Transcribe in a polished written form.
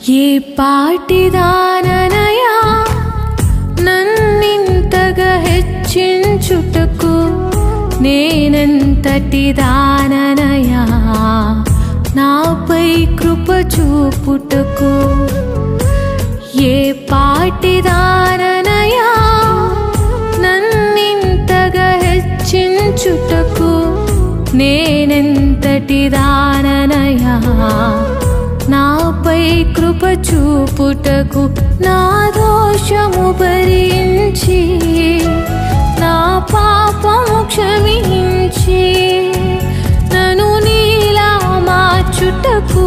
ఏ పాటిదాననయా నన్నింతగా హెచ్చించుటకు, నేనెంతటి దాననయా నాపై కృప చూపుటకు. ఏ పాటిదాననయా నన్నింతగా హెచ్చించుటకు, నేనెంతటి దాననయా నాపై కృప చూపుటకు. నా దోషము భరించి నా పాపము క్షమించి నన్ను నీలా మార్చుటకు